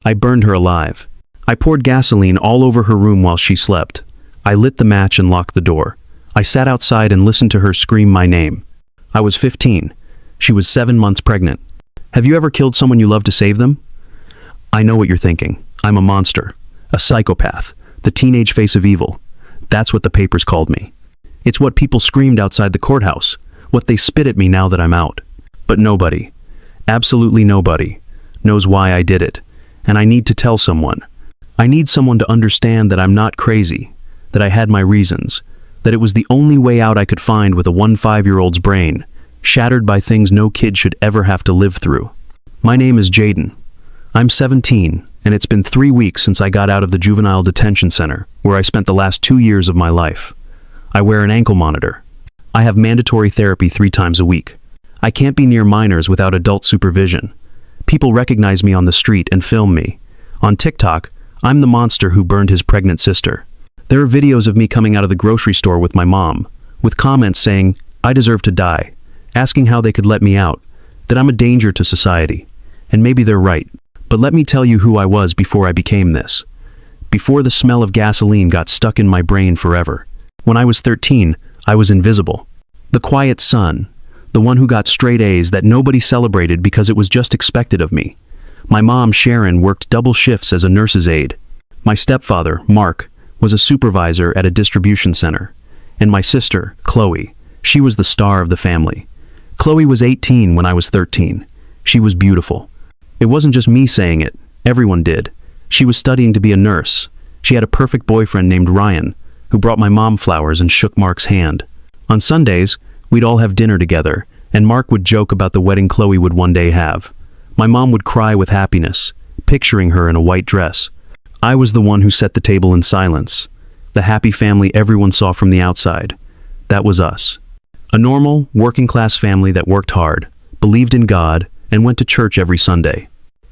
I burned her alive. I poured gasoline all over her room while she slept. I lit the match and locked the door. I sat outside and listened to her scream my name. I was 15. She was 7 months pregnant. Have you ever killed someone you love to save them? I know what you're thinking. I'm a monster. A psychopath. The teenage face of evil. That's what the papers called me. It's what people screamed outside the courthouse. What they spit at me now that I'm out. But nobody, absolutely nobody, knows why I did it. And I need to tell someone. I need someone to understand that I'm not crazy, that I had my reasons, that it was the only way out I could find with a 5-year-old's brain, shattered by things no kid should ever have to live through. My name is Jayden. I'm 17, and it's been 3 weeks since I got out of the juvenile detention center, where I spent the last 2 years of my life. I wear an ankle monitor. I have mandatory therapy 3 times a week. I can't be near minors without adult supervision. People recognize me on the street and film me. On TikTok, I'm the monster who burned his pregnant sister. There are videos of me coming out of the grocery store with my mom, with comments saying, I deserve to die, asking how they could let me out, that I'm a danger to society. And maybe they're right. But let me tell you who I was before I became this. Before the smell of gasoline got stuck in my brain forever. When I was 13, I was invisible. The quiet son. The one who got straight A's that nobody celebrated because it was just expected of me. My mom, Sharon, worked double shifts as a nurse's aide. My stepfather, Mark, was a supervisor at a distribution center. And my sister, Chloe, she was the star of the family. Chloe was 18 when I was 13. She was beautiful. It wasn't just me saying it. Everyone did. She was studying to be a nurse. She had a perfect boyfriend named Ryan, who brought my mom flowers and shook Mark's hand. On Sundays, we'd all have dinner together, and Mark would joke about the wedding Chloe would one day have. My mom would cry with happiness, picturing her in a white dress. I was the one who set the table in silence. The happy family everyone saw from the outside. That was us. A normal, working-class family that worked hard, believed in God, and went to church every Sunday.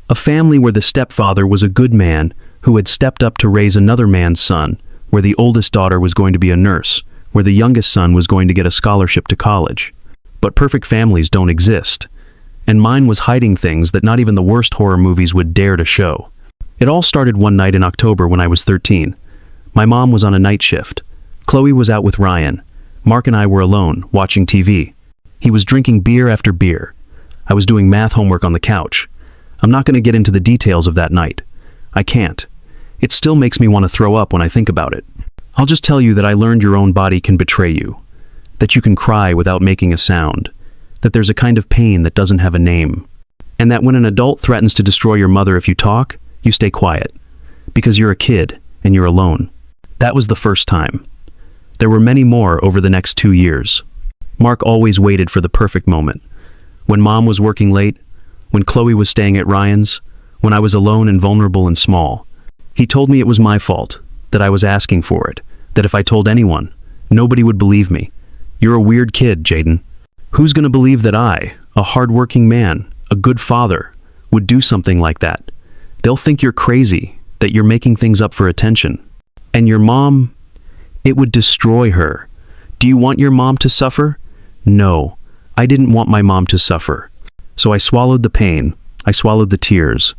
A family where the stepfather was a good man who had stepped up to raise another man's son, where the oldest daughter was going to be a nurse, where the youngest son was going to get a scholarship to college. But perfect families don't exist. And mine was hiding things that not even the worst horror movies would dare to show. It all started one night in October when I was 13. My mom was on a night shift. Chloe was out with Ryan. Mark and I were alone, watching TV. He was drinking beer after beer. I was doing math homework on the couch. I'm not going to get into the details of that night. I can't. It still makes me want to throw up when I think about it. I'll just tell you that I learned your own body can betray you, that you can cry without making a sound, that there's a kind of pain that doesn't have a name, and that when an adult threatens to destroy your mother if you talk, you stay quiet, because you're a kid and you're alone. That was the first time. There were many more over the next 2 years. Mark always waited for the perfect moment. When Mom was working late, when Chloe was staying at Ryan's, when I was alone and vulnerable and small. He told me it was my fault, that I was asking for it, that if I told anyone, nobody would believe me. You're a weird kid, Jayden. Who's gonna believe that I, a hard-working man, a good father, would do something like that? They'll think you're crazy, that you're making things up for attention. And your mom, it would destroy her. Do you want your mom to suffer? No, I didn't want my mom to suffer. So I swallowed the pain, I swallowed the tears.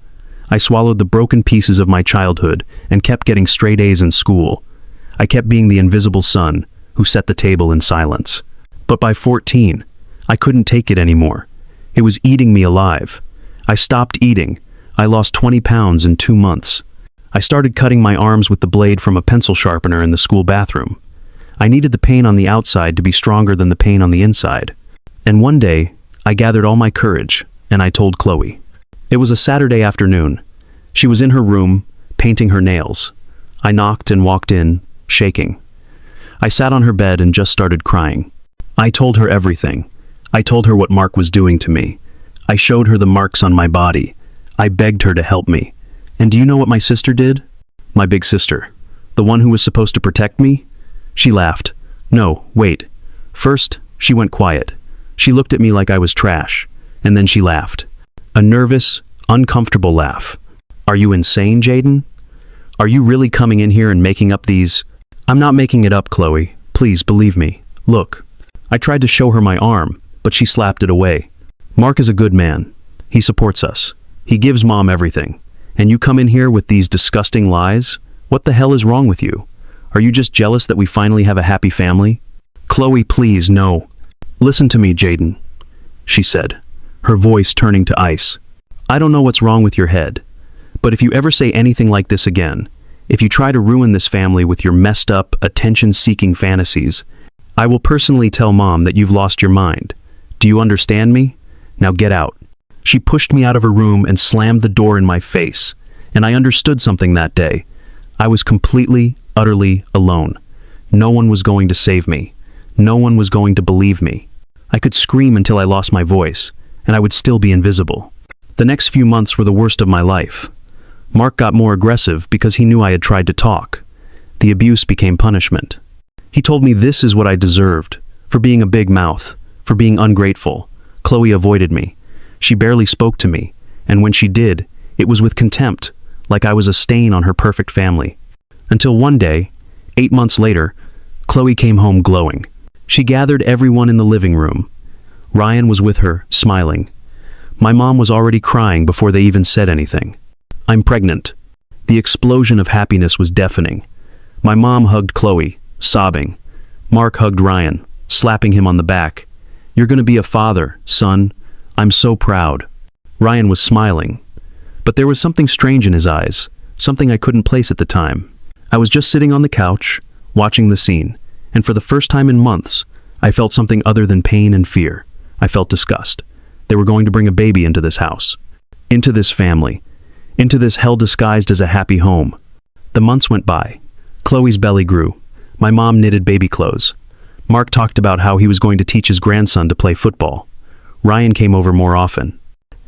I swallowed the broken pieces of my childhood and kept getting straight A's in school. I kept being the invisible son who set the table in silence. But by 14, I couldn't take it anymore. It was eating me alive. I stopped eating. I lost 20 pounds in 2 months. I started cutting my arms with the blade from a pencil sharpener in the school bathroom. I needed the pain on the outside to be stronger than the pain on the inside. And one day, I gathered all my courage, and I told Chloe. It was a Saturday afternoon. She was in her room, painting her nails. I knocked and walked in, shaking. I sat on her bed and just started crying. I told her everything. I told her what Mark was doing to me. I showed her the marks on my body. I begged her to help me. And do you know what my sister did? My big sister. The one who was supposed to protect me? She laughed. No, wait. First, she went quiet. She looked at me like I was trash. And then she laughed. A nervous, uncomfortable laugh. Are you insane, Jayden? Are you really coming in here and making up these? I'm not making it up, Chloe. Please believe me. Look. I tried to show her my arm, but she slapped it away. Mark is a good man. He supports us. He gives Mom everything. And you come in here with these disgusting lies? What the hell is wrong with you? Are you just jealous that we finally have a happy family? Chloe, please, no. Listen to me, Jayden, she said, her voice turning to ice. I don't know what's wrong with your head, but if you ever say anything like this again, if you try to ruin this family with your messed up, attention-seeking fantasies, I will personally tell Mom that you've lost your mind. Do you understand me? Now get out. She pushed me out of her room and slammed the door in my face, and I understood something that day. I was completely, utterly alone. No one was going to save me. No one was going to believe me. I could scream until I lost my voice, and I would still be invisible. The next few months were the worst of my life. Mark got more aggressive because he knew I had tried to talk. The abuse became punishment. He told me this is what I deserved, for being a big mouth, for being ungrateful. Chloe avoided me. She barely spoke to me, and when she did, it was with contempt, like I was a stain on her perfect family. Until one day, 8 months later, Chloe came home glowing. She gathered everyone in the living room. Ryan was with her, smiling. My mom was already crying before they even said anything. I'm pregnant. The explosion of happiness was deafening. My mom hugged Chloe, sobbing. Mark hugged Ryan, slapping him on the back. You're going to be a father, son. I'm so proud. Ryan was smiling. But there was something strange in his eyes, something I couldn't place at the time. I was just sitting on the couch, watching the scene, and for the first time in months, I felt something other than pain and fear. I felt disgust. They were going to bring a baby into this house, into this family, into this hell disguised as a happy home. The months went by. Chloe's belly grew. My mom knitted baby clothes. Mark talked about how he was going to teach his grandson to play football. Ryan came over more often.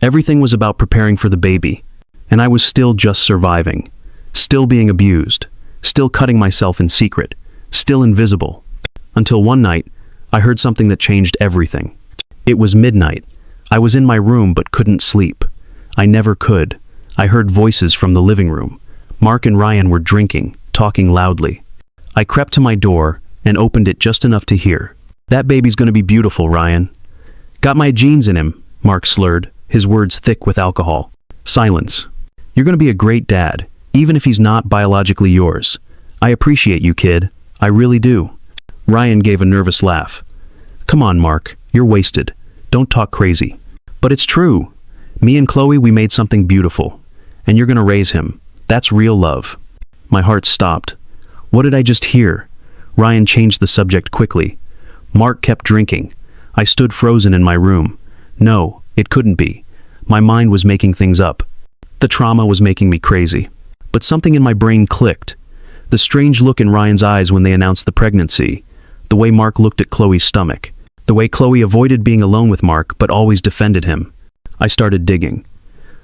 Everything was about preparing for the baby, and I was still just surviving, still being abused, still cutting myself in secret, still invisible. Until one night, I heard something that changed everything. It was midnight. I was in my room but couldn't sleep. I never could. I heard voices from the living room. Mark and Ryan were drinking, talking loudly. I crept to my door and opened it just enough to hear. That baby's gonna be beautiful, Ryan. Got my genes in him, Mark slurred, his words thick with alcohol. Silence. You're gonna be a great dad, even if he's not biologically yours. I appreciate you, kid. I really do. Ryan gave a nervous laugh. Come on, Mark. You're wasted. Don't talk crazy. But it's true. Me and Chloe, we made something beautiful. And you're gonna raise him. That's real love. My heart stopped. What did I just hear? Ryan changed the subject quickly. Mark kept drinking. I stood frozen in my room. No, it couldn't be. My mind was making things up. The trauma was making me crazy. But something in my brain clicked. The strange look in Ryan's eyes when they announced the pregnancy. The way Mark looked at Chloe's stomach. The way Chloe avoided being alone with Mark but always defended him. I started digging.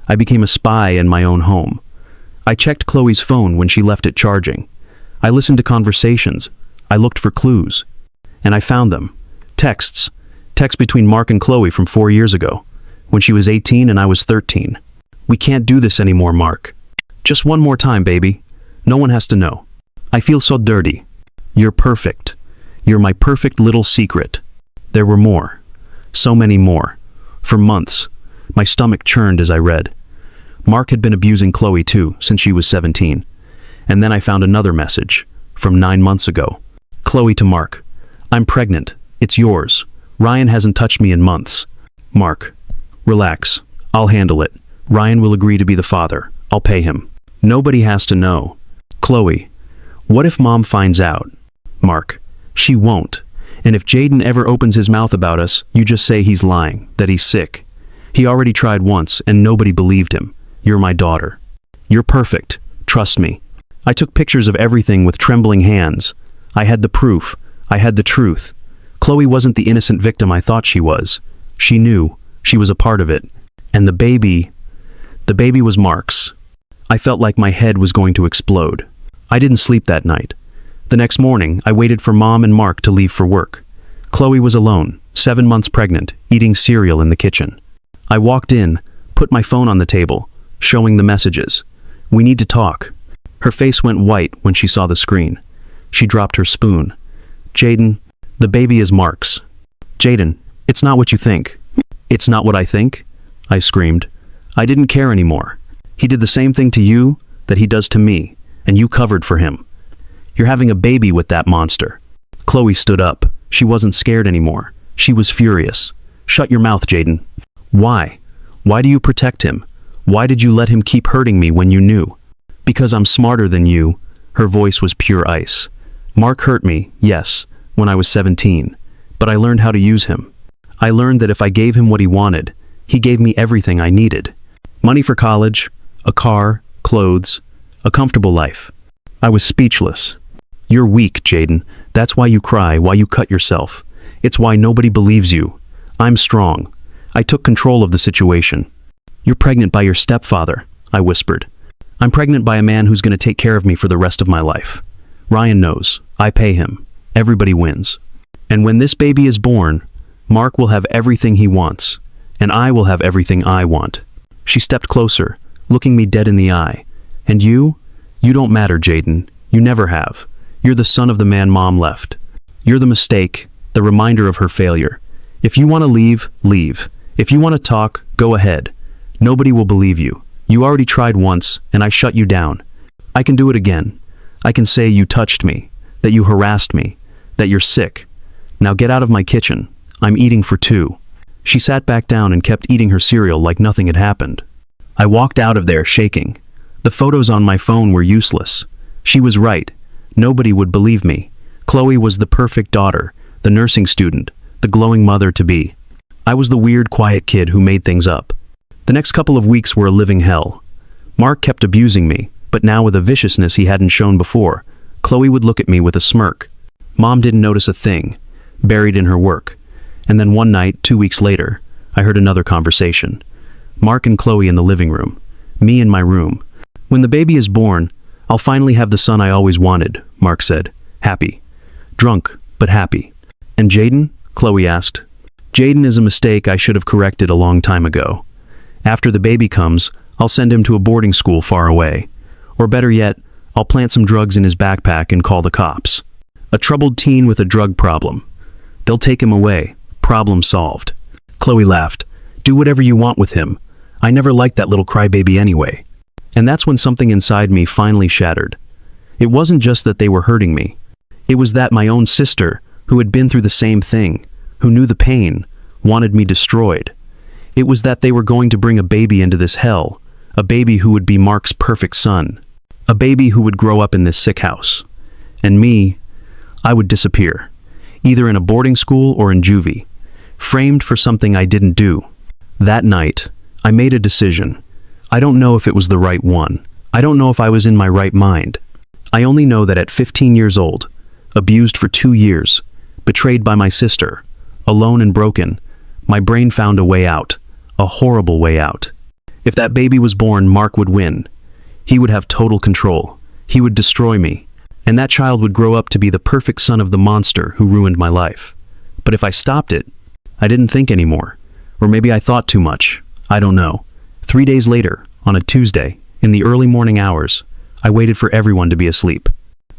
I became a spy in my own home. I checked Chloe's phone when she left it charging. I listened to conversations. I looked for clues. And I found them. Texts. Texts between Mark and Chloe from 4 years ago, when she was 18 and I was 13. We can't do this anymore, Mark. Just one more time, baby. No one has to know. I feel so dirty. You're perfect. You're my perfect little secret. There were more. So many more. For months, my stomach churned as I read. Mark had been abusing Chloe too, since she was 17. And then I found another message, from 9 months ago. Chloe to Mark. I'm pregnant. It's yours. Ryan hasn't touched me in months. Mark. Relax. I'll handle it. Ryan will agree to be the father. I'll pay him. Nobody has to know. Chloe. What if Mom finds out? Mark. She won't. And if Jayden ever opens his mouth about us, you just say he's lying, that he's sick. He already tried once, and nobody believed him. You're my daughter. You're perfect. Trust me. I took pictures of everything with trembling hands. I had the proof. I had the truth. Chloe wasn't the innocent victim I thought she was. She knew. She was a part of it. And the baby was Mark's. I felt like my head was going to explode. I didn't sleep that night. The next morning, I waited for Mom and Mark to leave for work. Chloe was alone, 7 months pregnant, eating cereal in the kitchen. I walked in, put my phone on the table, showing the messages. We need to talk. Her face went white when she saw the screen. She dropped her spoon. Jayden, the baby is Mark's. Jayden, it's not what you think. It's not what I think? I screamed. I didn't care anymore. He did the same thing to you that he does to me, and you covered for him. You're having a baby with that monster." Chloe stood up. She wasn't scared anymore. She was furious. "Shut your mouth, Jayden." "Why? Why do you protect him? Why did you let him keep hurting me when you knew?" "Because I'm smarter than you." Her voice was pure ice. "Mark hurt me, yes, when I was 17. But I learned how to use him. I learned that if I gave him what he wanted, he gave me everything I needed. Money for college, a car, clothes, a comfortable life. I was speechless. You're weak, Jayden. That's why you cry, why you cut yourself. It's why nobody believes you. I'm strong. I took control of the situation." "You're pregnant by your stepfather," I whispered. "I'm pregnant by a man who's going to take care of me for the rest of my life. Ryan knows. I pay him. Everybody wins. And when this baby is born, Mark will have everything he wants, and I will have everything I want." She stepped closer, looking me dead in the eye. "And you? You don't matter, Jayden. You never have. You're the son of the man Mom left. You're the mistake, the reminder of her failure. If you want to leave, leave. If you want to talk, go ahead. Nobody will believe you. You already tried once, and I shut you down. I can do it again. I can say you touched me, that you harassed me, that you're sick. Now get out of my kitchen. I'm eating for two." She sat back down and kept eating her cereal like nothing had happened. I walked out of there shaking. The photos on my phone were useless. She was right. Nobody would believe me. Chloe was the perfect daughter, the nursing student, the glowing mother-to-be. I was the weird, quiet kid who made things up. The next couple of weeks were a living hell. Mark kept abusing me, but now with a viciousness he hadn't shown before. Chloe would look at me with a smirk. Mom didn't notice a thing, buried in her work. And then one night, 2 weeks later, I heard another conversation. Mark and Chloe in the living room. Me in my room. "When the baby is born, I'll finally have the son I always wanted," Mark said. "Happy. Drunk, but happy." "And Jayden?" Chloe asked. "Jayden is a mistake I should have corrected a long time ago. After the baby comes, I'll send him to a boarding school far away. Or better yet, I'll plant some drugs in his backpack and call the cops. A troubled teen with a drug problem. They'll take him away. Problem solved." Chloe laughed. "Do whatever you want with him. I never liked that little crybaby anyway." And that's when something inside me finally shattered. It wasn't just that they were hurting me. It was that my own sister, who had been through the same thing, who knew the pain, wanted me destroyed. It was that they were going to bring a baby into this hell, a baby who would be Mark's perfect son, a baby who would grow up in this sick house. And me, I would disappear, either in a boarding school or in juvie, framed for something I didn't do. That night, I made a decision. I don't know if it was the right one. I don't know if I was in my right mind. I only know that at 15 years old, abused for 2 years, betrayed by my sister, alone and broken, my brain found a way out, a horrible way out. If that baby was born, Mark would win. He would have total control. He would destroy me. And that child would grow up to be the perfect son of the monster who ruined my life. But if I stopped it, I didn't think anymore. Or maybe I thought too much. I don't know. 3 days later, on a Tuesday, in the early morning hours, I waited for everyone to be asleep.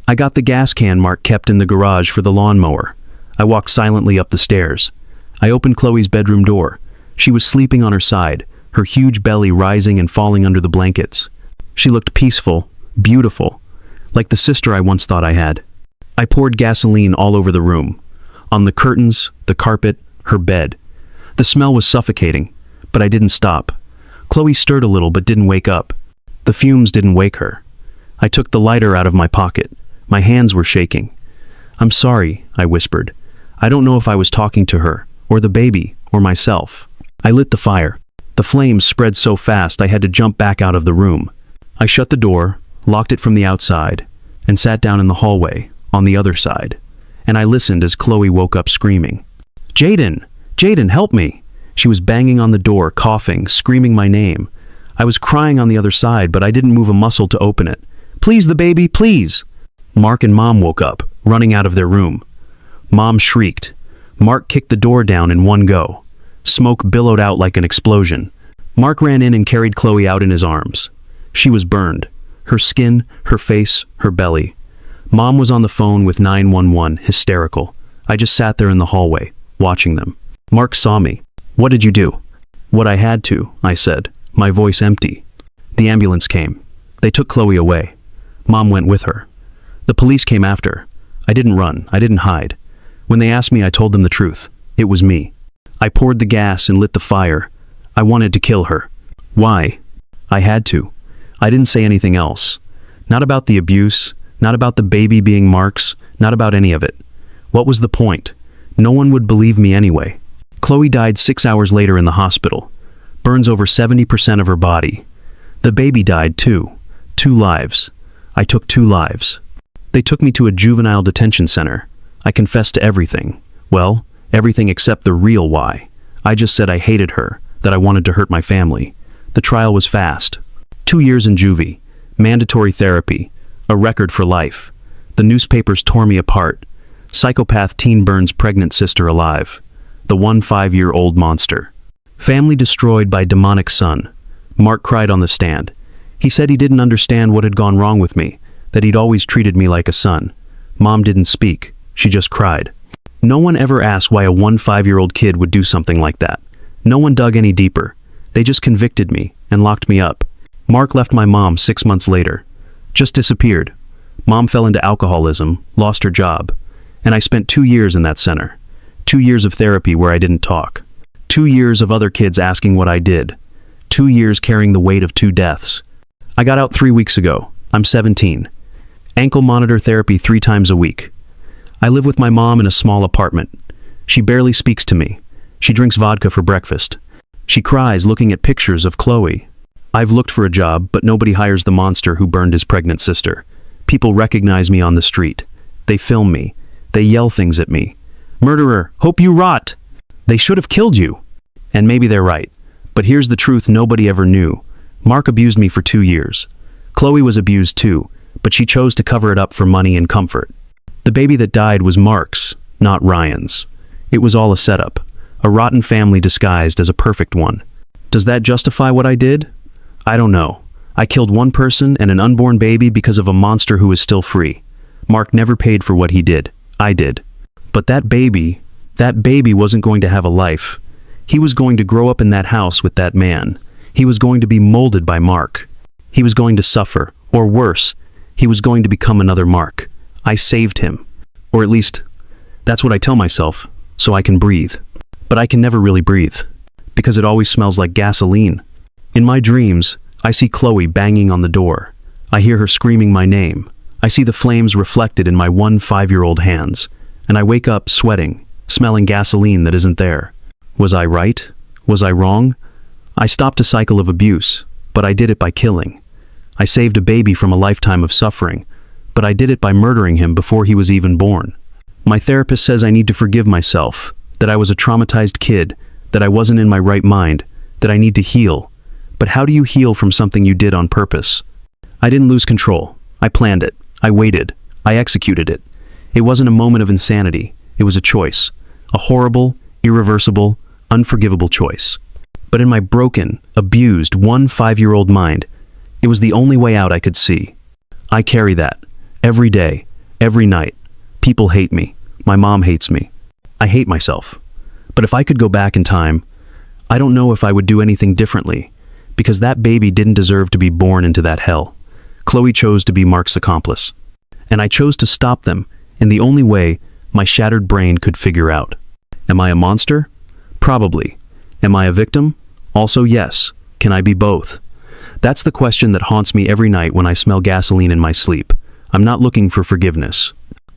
I got the gas can Mark kept in the garage for the lawnmower. I walked silently up the stairs. I opened Chloe's bedroom door. She was sleeping on her side, her huge belly rising and falling under the blankets. She looked peaceful, beautiful, like the sister I once thought I had. I poured gasoline all over the room, on the curtains, the carpet, her bed. The smell was suffocating, but I didn't stop. Chloe stirred a little but didn't wake up. The fumes didn't wake her. I took the lighter out of my pocket. My hands were shaking. "I'm sorry," I whispered. I don't know if I was talking to her, or the baby, or myself. I lit the fire. The flames spread so fast I had to jump back out of the room. I shut the door, locked it from the outside, and sat down in the hallway, on the other side. And I listened as Chloe woke up screaming. "Jayden! Jayden, help me!" She was banging on the door, coughing, screaming my name. I was crying on the other side, but I didn't move a muscle to open it. "Please, the baby, please!" Mark and Mom woke up, running out of their room. Mom shrieked. Mark kicked the door down in one go. Smoke billowed out like an explosion. Mark ran in and carried Chloe out in his arms. She was burned. Her skin, her face, her belly. Mom was on the phone with 911, hysterical. I just sat there in the hallway, watching them. Mark saw me. "What did you do?" "What I had to," I said, my voice empty. The ambulance came. They took Chloe away. Mom went with her. The police came after. I didn't run. I didn't hide. When they asked me, I told them the truth. It was me. I poured the gas and lit the fire. I wanted to kill her. Why? I had to. I didn't say anything else. Not about the abuse, not about the baby being Mark's, not about any of it. What was the point? No one would believe me anyway. Chloe died 6 hours later in the hospital. Burns over 70% of her body. The baby died too. 2 lives. I took 2 lives. They took me to a juvenile detention center. I confessed to everything. Well, everything except the real why. I just said I hated her, that I wanted to hurt my family. The trial was fast. 2 years in juvie. Mandatory therapy. A record for life. The newspapers tore me apart. Psychopath teen burns pregnant sister alive. The 5-year-old monster. Family destroyed by demonic son. Mark cried on the stand. He said he didn't understand what had gone wrong with me, that he'd always treated me like a son. Mom didn't speak. She just cried. No one ever asked why a 5-year-old kid would do something like that. No one dug any deeper. They just convicted me and locked me up. Mark left my mom 6 months later. Just disappeared. Mom fell into alcoholism, lost her job. And I spent 2 years in that center. 2 years of therapy where I didn't talk. 2 years of other kids asking what I did. 2 years carrying the weight of 2 deaths. I got out 3 weeks ago. I'm 17. Ankle monitor therapy 3 times a week. I live with my mom in a small apartment. She barely speaks to me. She drinks vodka for breakfast. She cries looking at pictures of Chloe. I've looked for a job, but nobody hires the monster who burned his pregnant sister. People recognize me on the street. They film me. They yell things at me. Murderer, hope you rot. They should have killed you. And maybe they're right. But here's the truth nobody ever knew. Mark abused me for 2 years. Chloe was abused too, but she chose to cover it up for money and comfort. The baby that died was Mark's, not Ryan's. It was all a setup. A rotten family disguised as a perfect one. Does that justify what I did? I don't know. I killed one person and an unborn baby because of a monster who is still free. Mark never paid for what he did. I did. But that baby wasn't going to have a life. He was going to grow up in that house with that man. He was going to be molded by Mark. He was going to suffer, or worse, he was going to become another Mark. I saved him. Or at least, that's what I tell myself, so I can breathe. But I can never really breathe, because it always smells like gasoline. In my dreams, I see Chloe banging on the door. I hear her screaming my name. I see the flames reflected in my 5-year-old hands, and I wake up sweating, smelling gasoline that isn't there. Was I right? Was I wrong? I stopped a cycle of abuse, but I did it by killing. I saved a baby from a lifetime of suffering, but I did it by murdering him before he was even born. My therapist says I need to forgive myself, that I was a traumatized kid, that I wasn't in my right mind, that I need to heal. But how do you heal from something you did on purpose? I didn't lose control. I planned it. I waited. I executed it. It wasn't a moment of insanity. It was a choice. A horrible, irreversible, unforgivable choice. But in my broken, abused 5-year-old mind, it was the only way out I could see. I carry that. Every day. Every night. People hate me. My mom hates me. I hate myself. But if I could go back in time, I don't know if I would do anything differently, because that baby didn't deserve to be born into that hell. Chloe chose to be Mark's accomplice. And I chose to stop them in the only way my shattered brain could figure out. Am I a monster? Probably. Am I a victim? Also yes. Can I be both? That's the question that haunts me every night when I smell gasoline in my sleep. I'm not looking for forgiveness.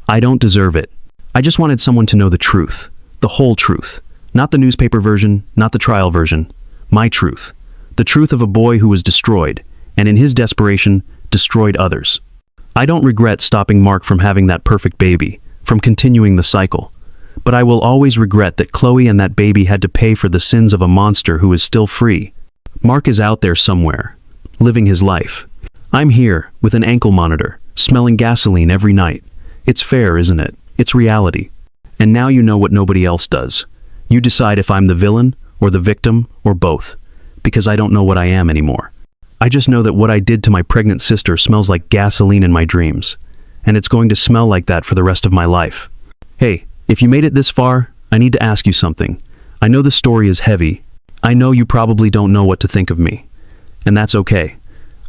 I don't deserve it. I just wanted someone to know the truth. The whole truth. Not the newspaper version, not the trial version. My truth. The truth of a boy who was destroyed, and in his desperation, destroyed others. I don't regret stopping Mark from having that perfect baby, from continuing the cycle. But I will always regret that Chloe and that baby had to pay for the sins of a monster who is still free. Mark is out there somewhere, living his life. I'm here, with an ankle monitor, smelling gasoline every night. It's fair, isn't it? It's reality. And now you know what nobody else does. You decide if I'm the villain, or the victim, or both. Because I don't know what I am anymore. I just know that what I did to my pregnant sister smells like gasoline in my dreams. And it's going to smell like that for the rest of my life. Hey, if you made it this far, I need to ask you something. I know the story is heavy. I know you probably don't know what to think of me. And that's okay.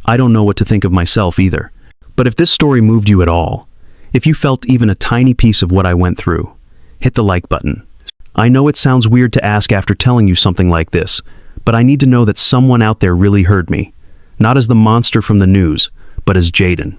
I don't know what to think of myself either. But if this story moved you at all, if you felt even a tiny piece of what I went through, hit the like button. I know it sounds weird to ask after telling you something like this, but I need to know that someone out there really heard me. Not as the monster from the news, but as Jayden.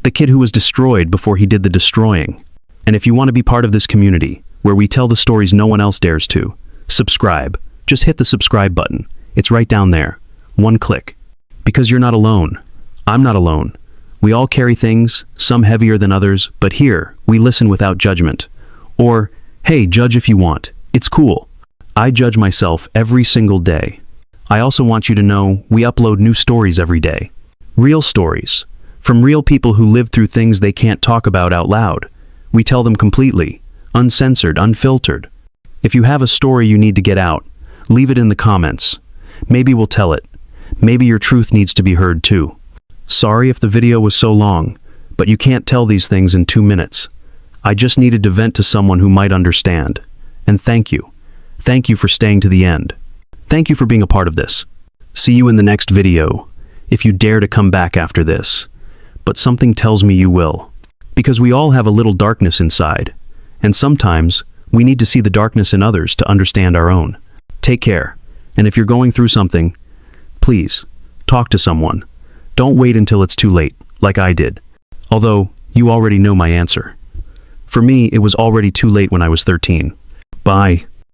The kid who was destroyed before he did the destroying. And if you want to be part of this community, where we tell the stories no one else dares to, subscribe. Just hit the subscribe button. It's right down there. One click. Because you're not alone. I'm not alone. We all carry things, some heavier than others, but here, we listen without judgment. Or, hey, judge if you want. It's cool. I judge myself every single day. I also want you to know we upload new stories every day. Real stories. From real people who live through things they can't talk about out loud. We tell them completely, uncensored, unfiltered. If you have a story you need to get out, leave it in the comments. Maybe we'll tell it. Maybe your truth needs to be heard too. Sorry if the video was so long, but you can't tell these things in 2 minutes. I just needed to vent to someone who might understand. And thank you. Thank you for staying to the end. Thank you for being a part of this. See you in the next video, if you dare to come back after this. But something tells me you will. Because we all have a little darkness inside. And sometimes, we need to see the darkness in others to understand our own. Take care. And if you're going through something, please, talk to someone. Don't wait until it's too late, like I did. Although, you already know my answer. For me, it was already too late when I was 13. Bye.